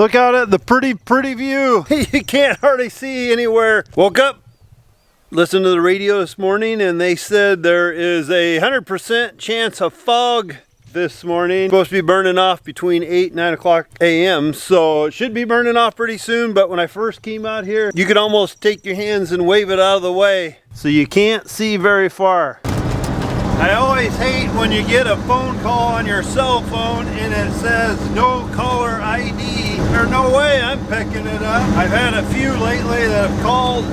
Look out at the pretty view. You can't hardly see anywhere. Woke up, listened to the radio this morning, and they said there is a 100% chance of fog this morning. It's supposed to be burning off between 8 and 9 o'clock a.m. So it should be burning off pretty soon. But when I first came out here, you could almost take your hands and wave it out of the way. So you can't see very far. I always hate when you get a phone call on your cell phone and it says no caller ID. There's no way I'm picking it up. I've had a few lately that have called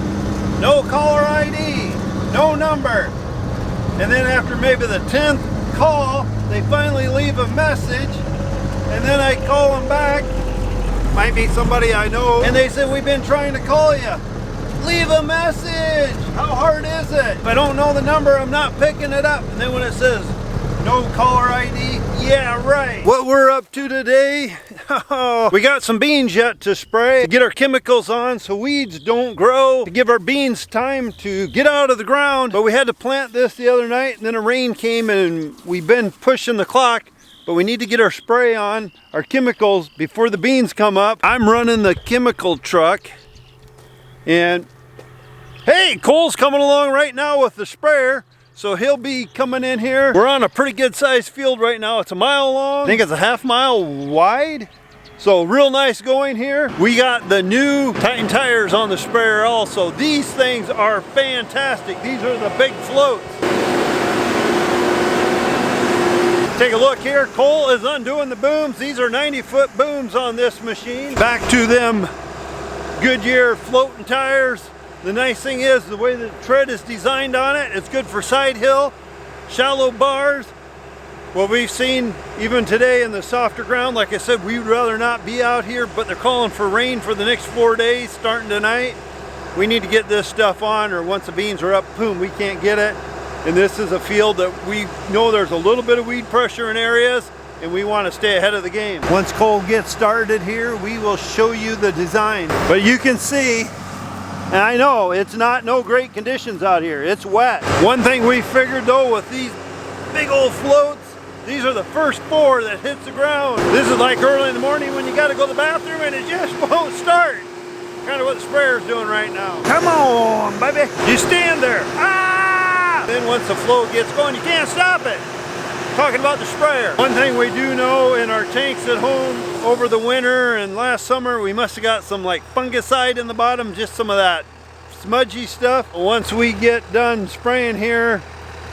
no caller ID, no number. And then after maybe the 10th call, they finally leave a message. And then I call them back. Might be somebody I know. And they said, we've been trying to call you. Leave a message. How hard is it? If I don't know the number, I'm not picking it up. And then when it says no caller ID, yeah, right. What we're up to today, we got some beans yet to spray to get our chemicals on so weeds don't grow, to give our beans time to get out of the ground. But we had to plant this the other night, and then a rain came and we've been pushing the clock. But we need to get our spray on, our chemicals, before the beans come up. I'm running the chemical truck. And hey, Cole's coming along right now with the sprayer, so he'll be coming in here. We're on a pretty good sized field right now. It's a mile long. I think it's a half mile wide. So real nice going here. We got the new Titan tires on the sprayer also. These things are fantastic. These are the big floats. Take a look here. Cole is undoing the booms. These are 90-foot booms on this machine. Back to them Goodyear floating tires. The nice thing is the way the tread is designed on it, it's good for side hill, shallow bars. What we've seen even today in the softer ground, like I said, we'd rather not be out here, but they're calling for rain for the next 4 days starting tonight. We need to get this stuff on, or once the beans are up, boom, we can't get it. And this is a field that we know there's a little bit of weed pressure in areas, and we want to stay ahead of the game. Once Cole gets started here, we will show you the design. But you can see, and I know it's not no great conditions out here. It's wet. One thing we figured though with these big old floats, these are the first 4 that hits the ground. This is like early in the morning when you got to go to the bathroom and it just won't start. Kind of what the sprayer's doing right now. Come on, baby. You stand there. Ah! Then once the flow gets going, you can't stop it. Talking about the sprayer. One thing we do know in our tanks at home over the winter and last summer, we must have got some like fungicide in the bottom, just some of that smudgy stuff. Once we get done spraying here,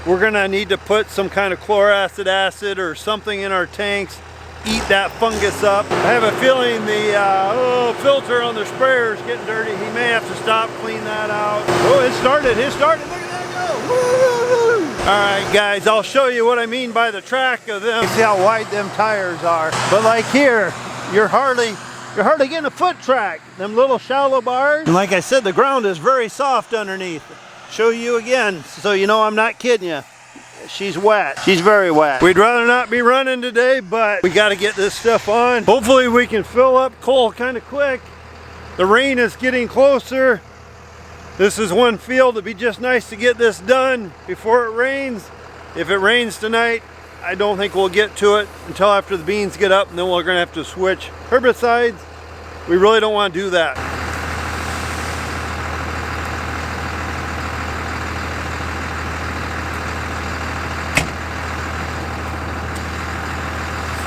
we're gonna need to put some kind of chloracid acid or something in our tanks, eat that fungus up. I have a feeling the filter on the sprayer is getting dirty. He may have to stop, clean that out. Oh, it started, Look at that go. Woo! All right, guys, I'll show you what I mean by the track of them. You see how wide them tires are. But like here, you're hardly getting a foot track. Them little shallow bars. And like I said, the ground is very soft underneath. Show you again, so you know I'm not kidding you. She's wet. She's very wet. We'd rather not be running today, but we got to get this stuff on. Hopefully we can fill up Cole kind of quick. The rain is getting closer. This is one field. It'd be just nice to get this done before it rains. If it rains tonight, I don't think we'll get to it until after the beans get up, and then we're gonna have to switch herbicides. We really don't want to do that.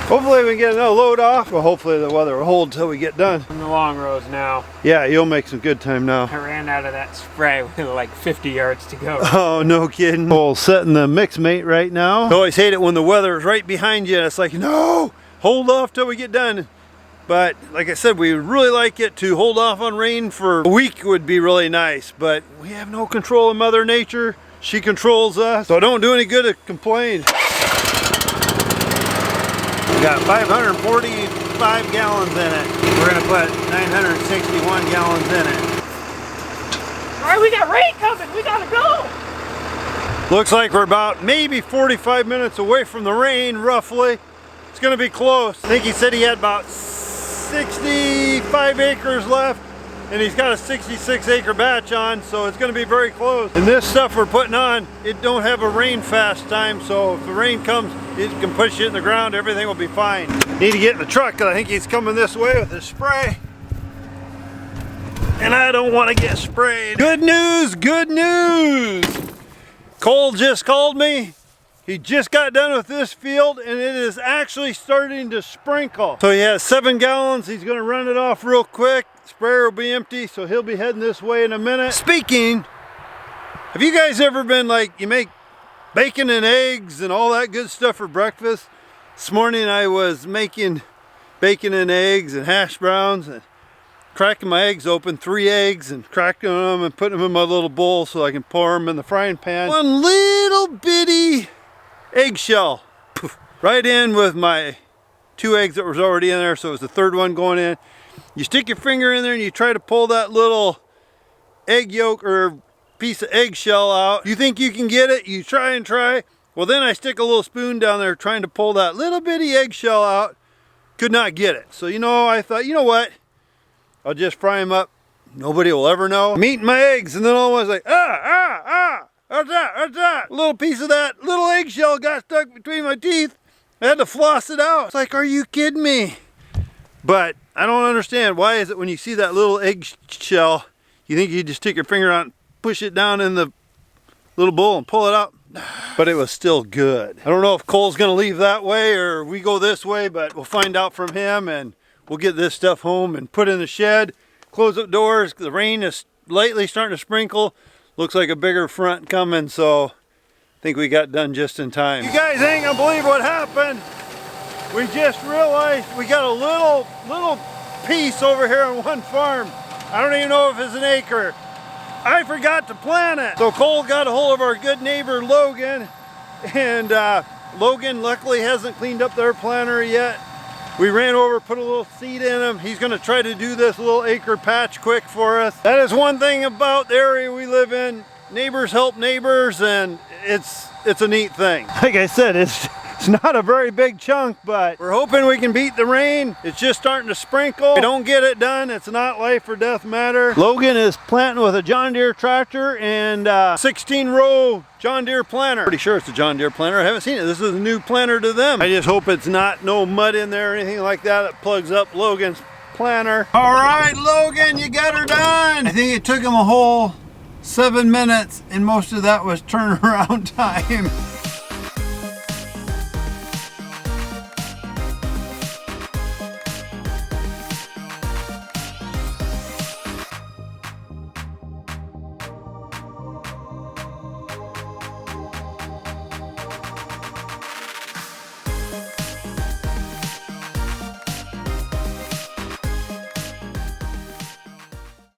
Hopefully we can get another load off. Well, hopefully the weather will hold until we get done. In the long rows now. Yeah, you'll make some good time now. I ran out of that spray with like 50 yards to go. Oh, no kidding. Cole's setting the mix mate right now. I always hate it when the weather is right behind you and it's like, no, hold off till we get done. But like I said, we would really like it to hold off on rain for a week would be really nice. But we have no control of Mother Nature. She controls us. So don't do any good to complain. We got 545 gallons in it. We're gonna put 961 gallons in it. All right, we got rain coming. We gotta go. Looks like we're about maybe 45 minutes away from the rain, roughly. It's gonna be close. I think he said he had about 65 acres left, and he's got a 66 acre batch on, so it's gonna be very close. And this stuff we're putting on, it don't have a rain fast time, so if the rain comes, it can push it in the ground, everything will be fine. Need to get in the truck because I think he's coming this way with his spray. And I don't want to get sprayed. Good news, good news. Cole just called me. He just got done with this field and it is actually starting to sprinkle. So he has 7 gallons. He's gonna run it off real quick. Sprayer will be empty, so he'll be heading this way in a minute. Speaking, have you guys ever been like, you make bacon and eggs and all that good stuff for breakfast? This morning I was making bacon and eggs and hash browns and cracking my eggs open, 3 eggs, and cracking them and putting them in my little bowl so I can pour them in the frying pan. One little bitty eggshell, poof, right in with my 2 eggs that was already in there, so it was the 3rd one going in. You stick your finger in there and you try to pull that little egg yolk or piece of eggshell out. You think you can get it, you try and try. Well, then I stick a little spoon down there trying to pull that little bitty eggshell out. Could not get it. So, you know, I thought, you know what? I'll just fry them up. Nobody will ever know. I'm eating my eggs and then all of a sudden, what's that, what's that? A little piece of that little eggshell got stuck between my teeth. I had to floss it out. It's like, are you kidding me? But I don't understand. Why is it when you see that little eggshell, you think you just stick your finger out and push it down in the little bowl and pull it out? But it was still good. I don't know if Cole's gonna leave that way or we go this way, but we'll find out from him and we'll get this stuff home and put in the shed, close up doors. The rain is lightly starting to sprinkle. Looks like a bigger front coming, so I think we got done just in time. You guys ain't gonna believe what happened. We just realized we got a little piece over here on one farm. I don't even know if it's an acre. I forgot to plant it. So Cole got a hold of our good neighbor Logan, and Logan luckily hasn't cleaned up their planter yet. We ran over, put a little seed in him. He's gonna try to do this little acre patch quick for us. That is one thing about the area we live in. Neighbors help neighbors, and it's a neat thing. Like I said, it's not a very big chunk, but we're hoping we can beat the rain. It's just starting to sprinkle. If we don't get it done, it's not life or death matter. Logan is planting with a John Deere tractor and 16-row John Deere planter. Pretty sure it's a John Deere planter. I haven't seen it. This is a new planter to them. I just hope it's not no mud in there or anything like that that plugs up Logan's planter. All right, Logan, you got her done. I think it took him a whole 7 minutes, and most of that was turnaround time.